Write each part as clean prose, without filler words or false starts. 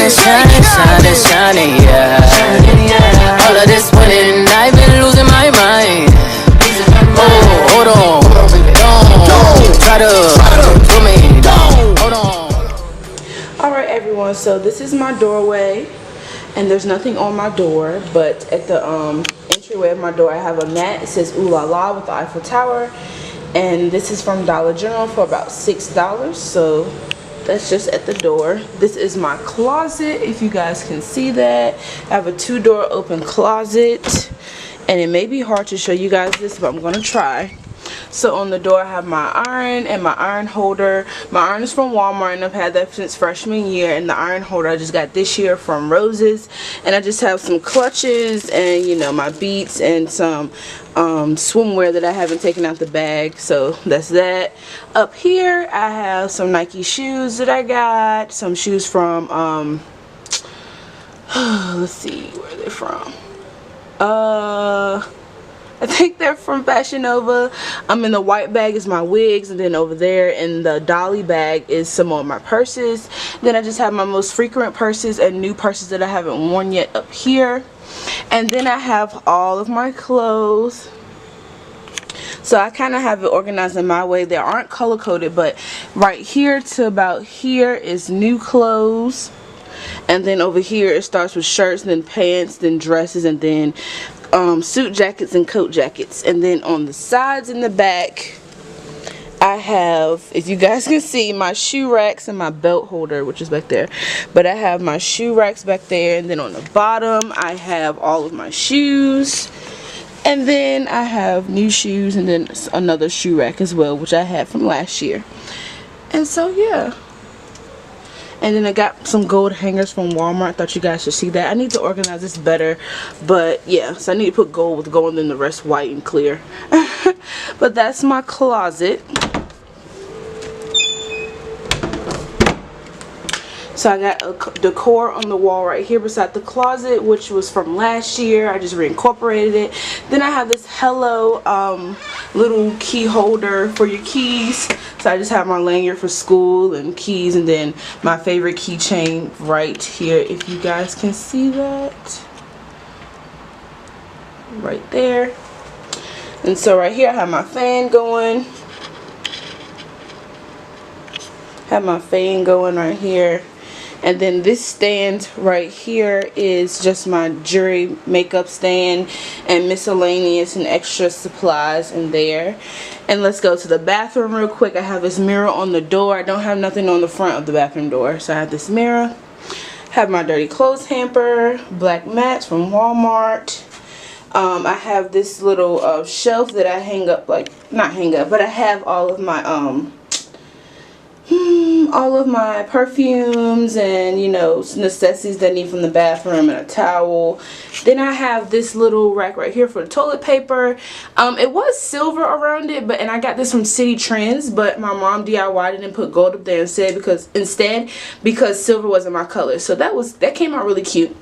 shining, shining, shining, yeah. All of this winning, I've been losing my mind. Oh, hold on, don't try to do me, hold on. Alright everyone, so this is my doorway, and there's nothing on my door, but at the entryway of my door I have a mat. It says Ooh La La with the Eiffel Tower, and this is from Dollar General for about $6, so that's just at the door. This is my closet, if you guys can see that. I have a 2-door open closet, and it may be hard to show you guys this, but I'm gonna try. So on the door I have my iron and my iron holder. My iron is from Walmart, and I've had that since freshman year, and the iron holder I just got this year from Roses. And I just have some clutches and, you know, my beats and some swimwear that I haven't taken out the bag, so that's that. Up here I have some Nike shoes that I got, some shoes from let's see where they're from. I think they're from Fashion Nova. In the white bag is my wigs, and then over there in the dolly bag is some of my purses. Then I just have my most frequent purses and new purses that I haven't worn yet up here. And then I have all of my clothes. So I kind of have it organized in my way. They aren't color coded, but right here to about here is new clothes. And then over here it starts with shirts, then pants, then dresses, and then suit jackets and coat jackets. And then on the sides and the back I have, if you guys can see, my shoe racks and my belt holder, which is back there. But I have my shoe racks back there, and then on the bottom I have all of my shoes, and then I have new shoes, and then another shoe rack as well, which I had from last year. And so yeah. And then I got some gold hangers from Walmart. I thought you guys should see that. I need to organize this better. But yeah, so I need to put gold with gold and then the rest white and clear. But that's my closet. So I got a decor on the wall right here beside the closet, which was from last year. I just reincorporated it. Then I have this Hello little key holder for your keys. So I just have my lanyard for school and keys, and then my favorite keychain right here, if you guys can see that. Right there. And so right here I have my fan going. Have my fan going right here. And then this stand right here is just my jewelry makeup stand and miscellaneous and extra supplies in there. And let's go to the bathroom real quick. I have this mirror on the door. I don't have nothing on the front of the bathroom door, so I have this mirror. Have my dirty clothes hamper, black mats from Walmart. I have this little shelf that I hang up, like, not hang up, but I have all of my perfumes and, you know, necessities that I need from the bathroom, and a towel. Then I have this little rack right here for the toilet paper. It was silver around it, and I got this from City Trends, but my mom DIY'd it and put gold up there instead because silver wasn't my color. So that came out really cute.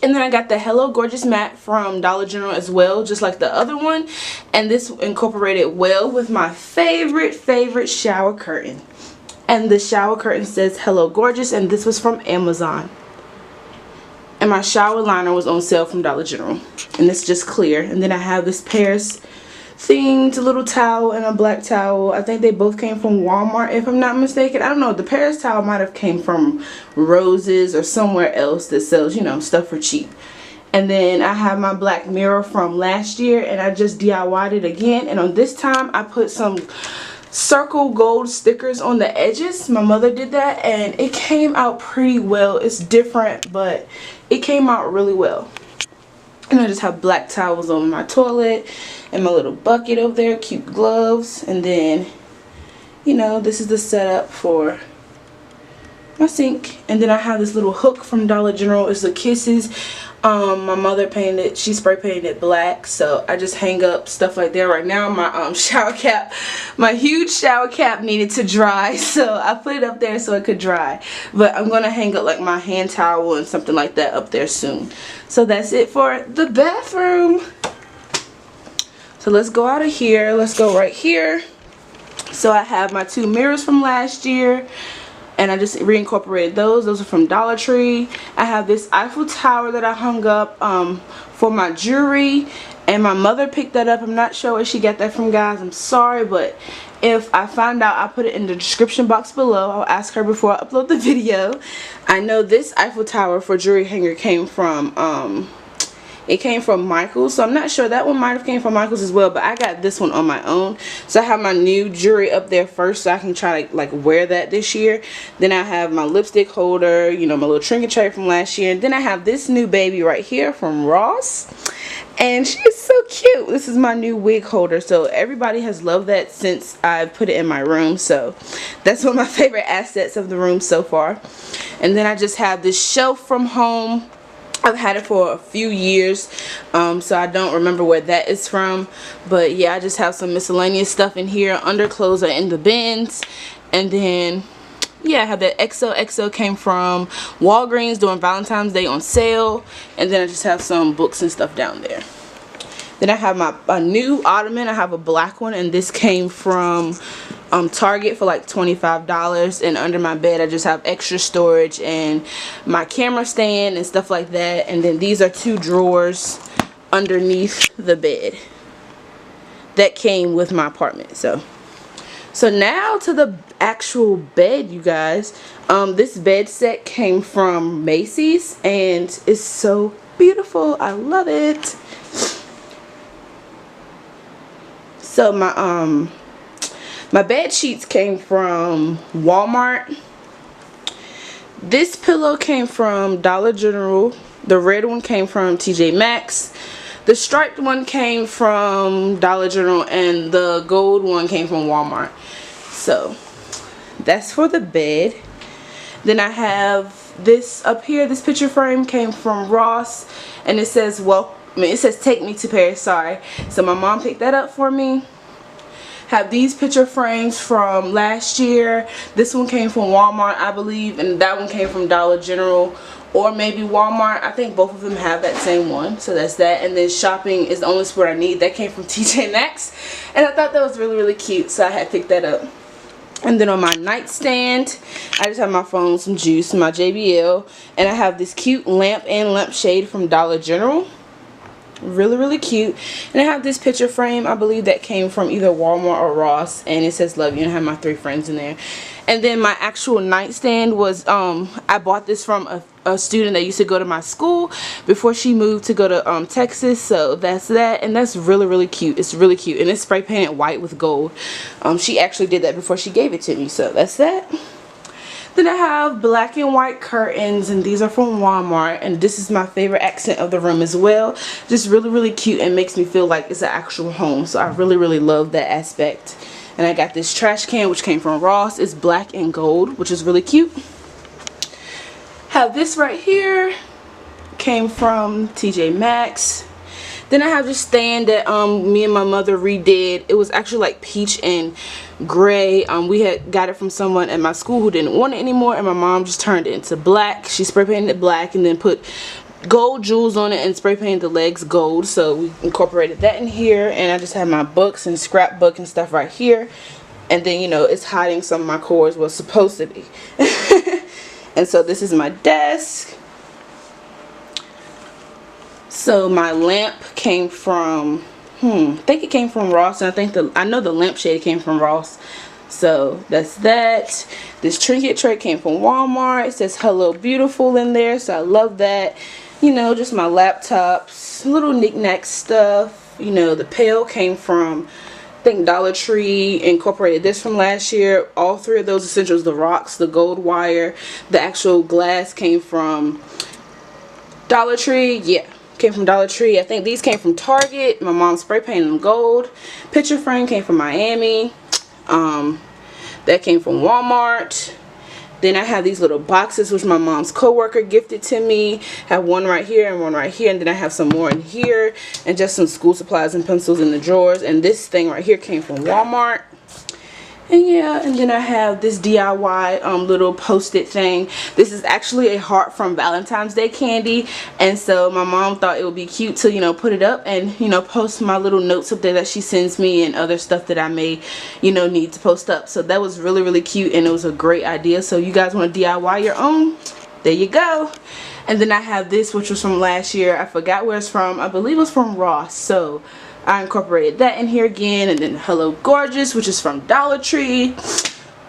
And then I got the Hello Gorgeous mat from Dollar General as well, just like the other one. And this incorporated well with my favorite shower curtain. And the shower curtain says Hello Gorgeous, and this was from Amazon. And my shower liner was on sale from Dollar General, and it's just clear. And then I have this Paris themed little towel and a black towel. I think they both came from Walmart, if I'm not mistaken. I don't know, the Paris towel might have came from Roses or somewhere else that sells, you know, stuff for cheap. And then I have my black mirror from last year, and I just DIY'd it again. And on this time I put some circle gold stickers on the edges. My mother did that, and it came out pretty well. It's different, but it came out really well. And I just have black towels on my toilet and my little bucket over there, cute gloves. And then, you know, this is the setup for my sink. And then I have this little hook from Dollar General. It's the Kisses. My mother painted, she spray painted it black, so I just hang up stuff like that. Right now my shower cap, my huge shower cap needed to dry, so I put it up there so it could dry. But I'm gonna hang up like my hand towel and something like that up there soon. So that's it for the bathroom. So let's go out of here. Let's go right here. So I have my two mirrors from last year. and I just reincorporated those. Those are from Dollar Tree. I have this Eiffel Tower that I hung up for my jewelry, and my mother picked that up. I'm not sure where she got that from, guys. I'm sorry, but if I find out, I'll put it in the description box below. I'll ask her before I upload the video. I know this Eiffel Tower for jewelry hanger came from it came from Michaels, so I'm not sure. That one might have came from Michaels as well, but I got this one on my own. So I have my new jewelry up there first, so I can try to like wear that this year. Then I have my lipstick holder, you know, my little trinket tray from last year. And then I have this new baby right here from Ross, and she is so cute. This is my new wig holder, so everybody has loved that since I put it in my room. So that's one of my favorite assets of the room so far. And then I just have this shelf from home. I've had it for a few years, so I don't remember where that is from. But yeah, I just have some miscellaneous stuff in here. Underclothes are in the bins. And then, yeah, I have that XOXO came from Walgreens during Valentine's Day on sale. And then I just have some books and stuff down there. Then I have my new ottoman. I have a black one, and this came from Target for like $25. And under my bed I just have extra storage and my camera stand and stuff like that. And then these are 2 drawers underneath the bed that came with my apartment. So now to the actual bed, you guys. This bed set came from Macy's, and it's so beautiful. I love it. So my bed sheets came from Walmart. This pillow came from Dollar General. The red one came from TJ Maxx. The striped one came from Dollar General, and the gold one came from Walmart. So that's for the bed. Then I have this up here. This picture frame came from Ross, and it says, it says "Take Me to Paris." Sorry. So my mom picked that up for me. Have these picture frames from last year. This one came from Walmart, I believe, and that one came from Dollar General or maybe Walmart. I think both of them have that same one. So that's that. And then shopping is the only sport I need. That came from TJ Maxx, and I thought that was really, really cute, so I had picked that up. And then on my nightstand, I just have my phone, some juice, my JBL, and I have this cute lamp and lampshade from Dollar General. Really, really cute. And I have this picture frame, I believe that came from either Walmart or Ross, and it says "Love You," and I have my 3 friends in there. And then my actual nightstand was I bought this from a student that used to go to my school before she moved to go to Texas. So that's that, and that's really, really cute. It's really cute, and it's spray painted white with gold. She actually did that before she gave it to me, so that's that. Then I have black and white curtains, and these are from Walmart, and this is my favorite accent of the room as well. Just really, really cute, and makes me feel like it's an actual home, so I really, really love that aspect. And I got this trash can, which came from Ross. It's black and gold, which is really cute. Have this right here, came from TJ Maxx. Then I have this stand that me and my mother redid. It was actually like peach and gray. We had got it from someone at my school who didn't want it anymore, and my mom just turned it into black. She spray painted it black and then put gold jewels on it and spray painted the legs gold. So we incorporated that in here, and I just have my books and scrapbook and stuff right here. And then, you know, it's hiding some of my cords, was supposed to be. And so this is my desk. So my lamp came from, I think it came from Ross, and I know the lampshade came from Ross. So that's that. This trinket tray came from Walmart. It says "Hello Beautiful" in there, so I love that. You know, just my laptops, little knickknack stuff. You know, the pail came from, I think, Dollar Tree. Incorporated this from last year. All 3 of those essentials, the rocks, the gold wire, the actual glass came from Dollar Tree. Yeah, came from Dollar Tree. I think these came from Target. My mom spray painted them gold. Picture frame came from Miami. That came from Walmart. Then I have these little boxes which my mom's coworker gifted to me. I have one right here and one right here, and then I have some more in here, and just some school supplies and pencils in the drawers. And this thing right here came from Walmart. And yeah, and then I have this DIY little post-it thing. This is actually a heart from Valentine's Day candy, and so my mom thought it would be cute to, you know, put it up and, you know, post my little notes up there that she sends me and other stuff that I may, you know, need to post up. So that was really, really cute, and it was a great idea. So you guys want to DIY your own? There you go. And then I have this, which was from last year. I forgot where it's from. I believe it was from Ross. So I incorporated that in here again. And then Hello Gorgeous, which is from Dollar Tree.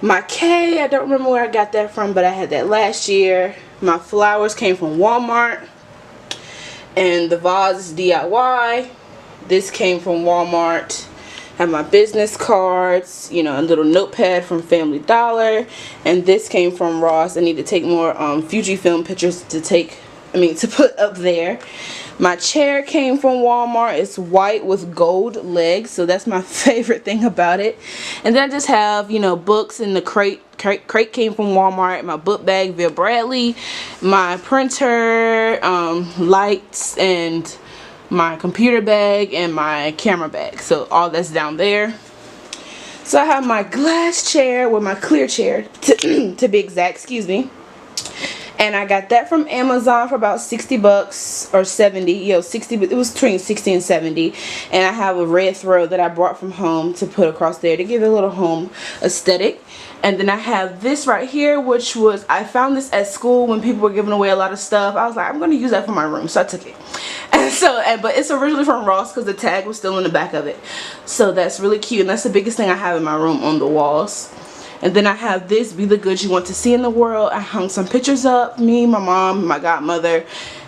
My K, I don't remember where I got that from, but I had that last year. My flowers came from Walmart. And the vase is DIY. This came from Walmart. Have my business cards, you know, a little notepad from Family Dollar, and this came from Ross. I need to take more Fujifilm pictures to put up there. My chair came from Walmart. It's white with gold legs, so that's my favorite thing about it. And then I just have, you know, books in the crate. Crate came from Walmart. My book bag, Vera Bradley. My printer, lights, and my computer bag, and my camera bag. So all that's down there. So I have my glass chair, with my clear chair to be exact, excuse me. And I got that from Amazon for about 60 bucks or 70, you know, 60, but it was between 60 and 70. And I have a red throw that I brought from home to put across there to give it a little home aesthetic. And then I have this right here, which was, I found this at school when people were giving away a lot of stuff. I was like, I'm going to use that for my room, so I took it. And so, but it's originally from Ross because the tag was still in the back of it. So that's really cute, and that's the biggest thing I have in my room on the walls. And then I have this, Be the Good You Want to See in the World. I hung some pictures up, me, my mom, my godmother,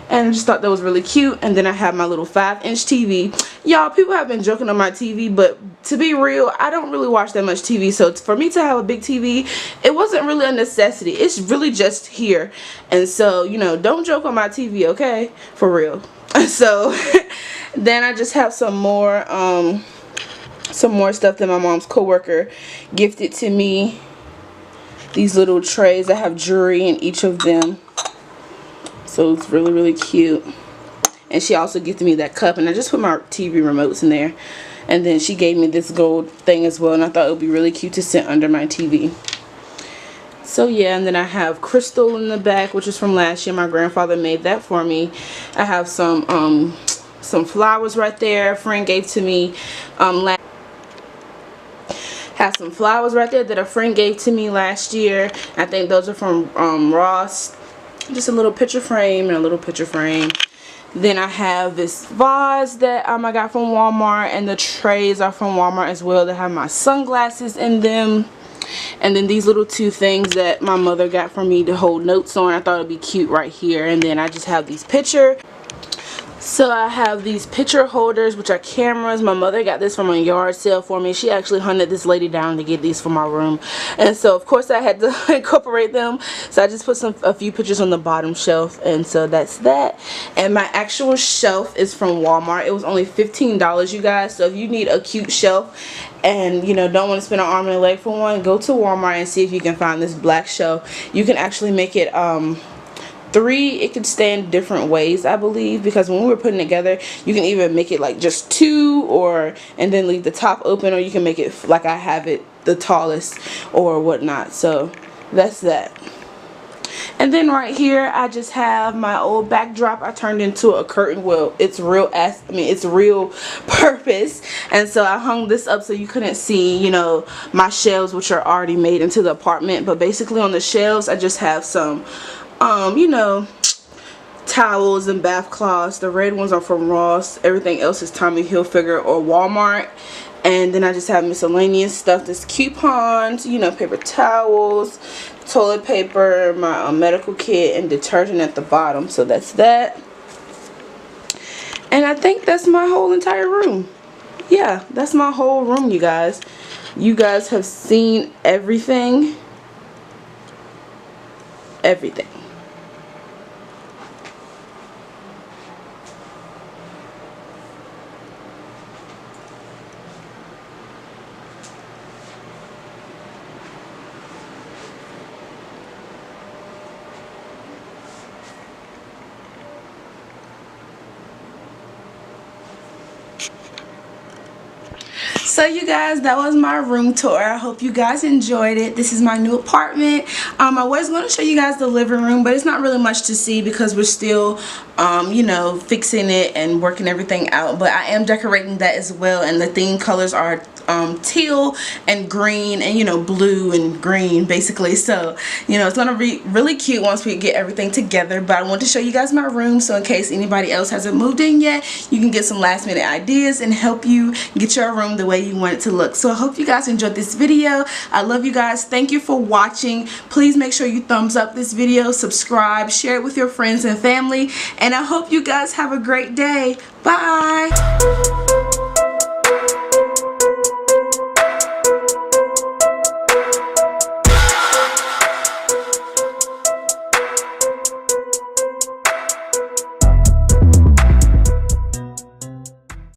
and I just thought that was really cute. And then I have my little 5-inch TV. Y'all, people have been joking on my TV, but to be real, I don't really watch that much TV. So for me to have a big TV, it wasn't really a necessity. It's really just here. And so, you know, don't joke on my TV, okay? For real. So then I just have some more stuff that my mom's coworker gifted to me. These little trays that have jewelry in each of them. So it's really, really cute. And she also gifted me that cup, and I just put my TV remotes in there. And then she gave me this gold thing as well, and I thought it would be really cute to sit under my TV. So yeah, and then I have Krystal in the back, which is from last year. My grandfather made that for me. I have some flowers right there. A friend gave to me have some flowers right there that a friend gave to me last year. I think those are from Ross. Just a little picture frame and a little picture frame. Then I have this vase that I got from Walmart, and the trays are from Walmart as well. They have my sunglasses in them. And then these little two things that my mother got for me to hold notes on. I thought it would be cute right here. And then I just have these pictures. So I have these picture holders, which are cameras. My mother got this from a yard sale for me. She actually hunted this lady down to get these for my room. And so of course I had to incorporate them. So I just put a few pictures on the bottom shelf. And so that's that. And my actual shelf is from Walmart. It was only $15, you guys. So if you need a cute shelf and, you know, don't want to spend an arm and a leg for one, go to Walmart and see if you can find this black shelf. You can actually make it it could stand different ways, I believe, because when we were putting it together, you can either make it like just two, and then leave the top open, or you can make it like I have it, the tallest or whatnot. So that's that. And then right here I just have my old backdrop I turned into a curtain. Well, it's real purpose, and so I hung this up so you couldn't see, you know, my shelves, which are already made into the apartment. But basically on the shelves I just have some you know, towels and bath cloths. The red ones are from Ross. Everything else is Tommy Hilfiger or Walmart. And then I just have miscellaneous stuff. This coupons, you know, paper towels, toilet paper, my medical kit, and detergent at the bottom. So that's that. And I think that's my whole entire room. Yeah, that's my whole room, you guys. You guys have seen everything. Everything. So you guys, that was my room tour. I hope you guys enjoyed it. This is my new apartment. I was going to show you guys the living room, but it's not really much to see because we're still you know, fixing it and working everything out. But I am decorating that as well, and the theme colors are teal and green and, you know, blue and green basically. So, you know, it's gonna be really cute once we get everything together. But I want to show you guys my room, so in case anybody else hasn't moved in yet, you can get some last minute ideas and help you get your room the way you want it to look. So I hope you guys enjoyed this video. I love you guys. Thank you for watching. Please make sure you thumbs up this video, subscribe, share it with your friends and family, and I hope you guys have a great day. Bye.